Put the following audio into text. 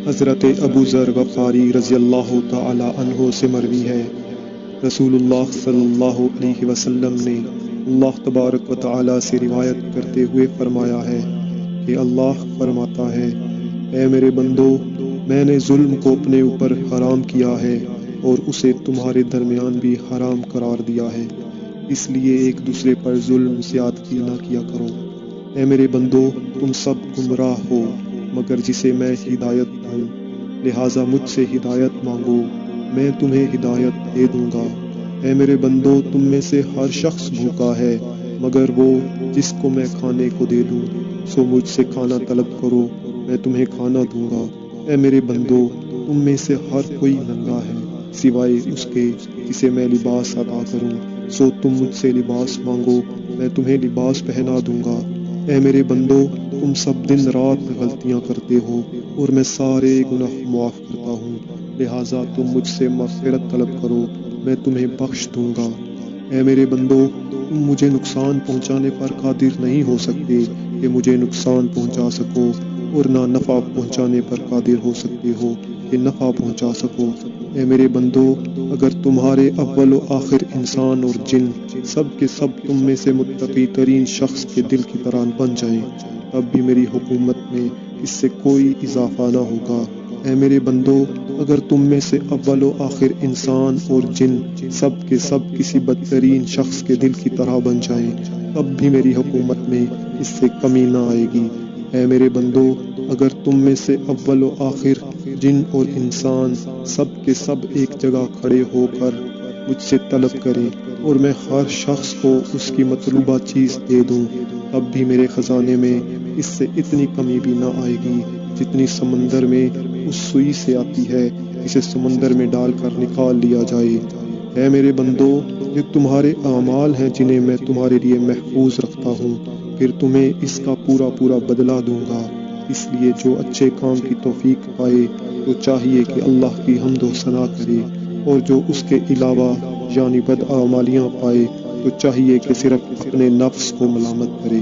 حضرت ابو ذر غفاری رضی اللہ تعالی عنہ سے مروی ہے، رسول اللہ صلی اللہ علیہ وسلم نے اللہ تبارک و تعالی سے روایت کرتے ہوئے فرمایا ہے کہ اللہ فرماتا ہے، اے میرے بندو، میں نے ظلم کو اپنے اوپر حرام کیا ہے اور اسے تمہارے درمیان بھی حرام قرار دیا ہے، اس لیے ایک دوسرے پر ظلم زیادتی نہ کیا کرو۔ اے میرے بندو، تم سب گمراہ ہو مگر جسے میں ہدایت دوں، لہٰذا مجھ سے ہدایت مانگو، میں تمہیں ہدایت دے دوں گا۔ اے میرے بندو، تم میں سے ہر شخص بھوکا ہے مگر وہ جس کو میں کھانے کو دے دوں، سو مجھ سے کھانا طلب کرو، میں تمہیں کھانا دوں گا۔ اے میرے بندو، تم میں سے ہر کوئی ننگا ہے سوائے اس کے جسے میں لباس عطا کروں، سو تم مجھ سے لباس مانگو، میں تمہیں لباس پہنا دوں گا۔ اے میرے بندو، تم سب دن رات غلطیاں کرتے ہو اور میں سارے گناہ معاف کرتا ہوں، لہٰذا تم مجھ سے مغفرت طلب کرو، میں تمہیں بخش دوں گا۔ اے میرے بندو، تم مجھے نقصان پہنچانے پر قادر نہیں ہو سکتے کہ مجھے نقصان پہنچا سکو، اور نہ نفع پہنچانے پر قادر ہو سکتے ہو کہ نفع پہنچا سکو۔ اے میرے بندو، اگر تمہارے اول و آخر انسان اور جن سب کے سب تم میں سے متقی ترین شخص کے دل کی طرح بن جائیں، تب بھی میری حکومت میں اس سے کوئی اضافہ نہ ہوگا۔ اے میرے بندو، اگر تم میں سے اول و آخر انسان اور جن سب کے سب کسی بدترین شخص کے دل کی طرح بن جائیں، تب بھی میری حکومت میں اس سے کمی نہ آئے گی۔ اے میرے بندو، اگر تم میں سے اول و آخر جن اور انسان سب کے سب ایک جگہ کھڑے ہو کر مجھ سے طلب کریں اور میں ہر شخص کو اس کی مطلوبہ چیز دے دوں، تب بھی میرے خزانے میں اس سے اتنی کمی بھی نہ آئے گی جتنی سمندر میں اس سوئی سے آتی ہے جسے سمندر میں ڈال کر نکال لیا جائے۔ اے میرے بندو، یہ تمہارے اعمال ہیں جنہیں میں تمہارے لیے محفوظ رکھتا ہوں، پھر تمہیں اس کا پورا پورا بدلہ دوں گا۔ اس لیے جو اچھے کام کی توفیق پائے تو چاہیے کہ اللہ کی حمد و ثنا کرے، اور جو اس کے علاوہ یعنی بدعمالیاں پائے تو چاہیے کہ صرف اپنے نفس کو ملامت کرے۔